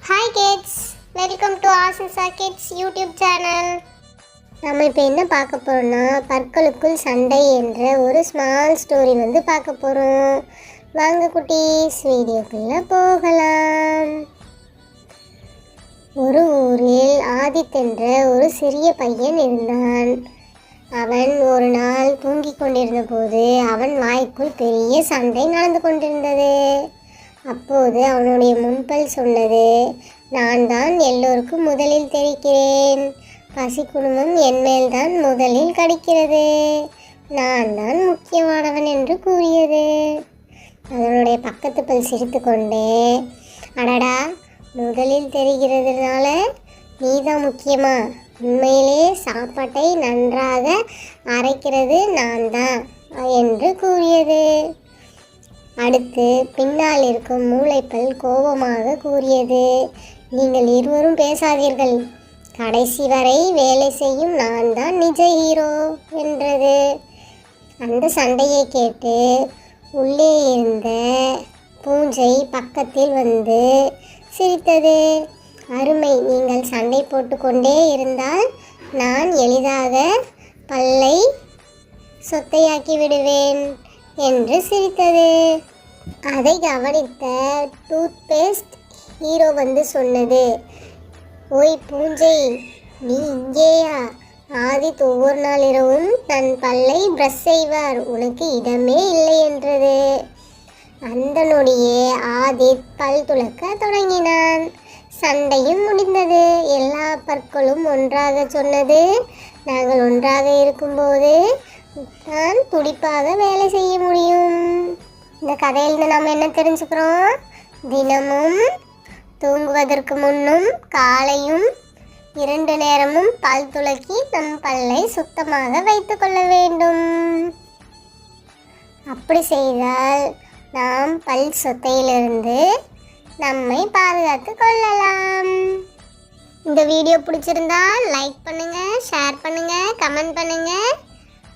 Hi kids, welcome to Asisa Kids YouTube channel. நம்ம இப்போ என்ன பார்க்க போறோம்னா பற்களுக்குள் சண்டை என்ற ஒரு ஸ்மால் ஸ்டோரி பார்க்க போறோம். வாங்க குட்டீஸ், வீடியோக்குள்ள போகலாம். ஒரு ஊரில் ஆதித் என்ற ஒரு சிறிய பையன் இருந்தான். அவன் ஒரு நாள் தூங்கிக் கொண்டிருந்த போது அவன் வாய்க்குள் பெரிய சண்டை நடந்து கொண்டிருந்தது. அப்போது அவனுடைய முன்பல் சொன்னது, நான் தான் எல்லோருக்கும் முதலில் தெரிக்கிறேன். பசி குடும்பம் என் மேல்தான் முதலில் கடிக்கிறது. நான் தான் முக்கியமானவன் என்று கூறியது. அதனுடைய பக்கத்து பல் சிரித்து கொண்டே, அடடா, முதலில் தெரிகிறதுனால நீ தான் முக்கியமா? உண்மையிலே சாப்பாட்டை நன்றாக அரைக்கிறது நான் தான் என்று கூறியது. அடுத்து பின்னால் இருக்கும் மூளைப்பல் கோபமாக கூறியது, நீங்கள் இருவரும் பேசாதீர்கள், கடைசி வரை வேலை செய்யும் நான் தான் நிஜ ஹீரோ என்றது. அந்த சண்டையை கேட்டு உள்ளே இருந்த பூஞ்சை பக்கத்தில் வந்து சிரித்தது. அருமை, நீங்கள் சண்டை போட்டுக்கொண்டே இருந்தால் நான் எளிதாக பல்லை சொத்தையாக்கி விடுவேன் என்று சிரித்தது. அதை கவனித்த டூத்பேஸ்ட் ஹீரோ சொன்னது, ஓய் பூஞ்சை, நீ இங்கேயா? ஆதித் ஒவ்வொரு நாள் இரவும் தன் பல்லை பிரஷ் செய்வார், உனக்கு இடமே இல்லை என்றது. அந்த நொடியே ஆதித் பல் துலக்க தொடங்கினான். சண்டையும் முடிந்தது. எல்லா பற்களும் ஒன்றாக சொன்னது, நாங்கள் ஒன்றாக இருக்கும்போது தான் துடிப்பாக வேலை செய்ய முடியும். இந்த கதையிலிருந்து நாம் என்ன தெரிஞ்சுக்கிறோம்? தினமும் தூங்குவதற்கு முன்னும் காலையும் 2 நேரமும் பல் துலக்கி நம் பல்லை சுத்தமாக வைத்து கொள்ள வேண்டும். அப்படி செய்தால் நாம் பல் சொத்தையிலிருந்து நம்மை பாதுகாத்து கொள்ளலாம். இந்த வீடியோ பிடிச்சிருந்தா லைக் பண்ணுங்க, ஷேர் பண்ணுங்க, கமெண்ட் பண்ணுங்க.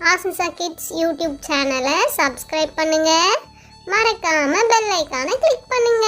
ஆசிசா கிட்ஸ் யூடியூப் சேனலை சப்ஸ்கிரைப் பண்ணுங்க. மறக்காம பெல் ஐக்கானை கிளிக் பண்ணுங்க.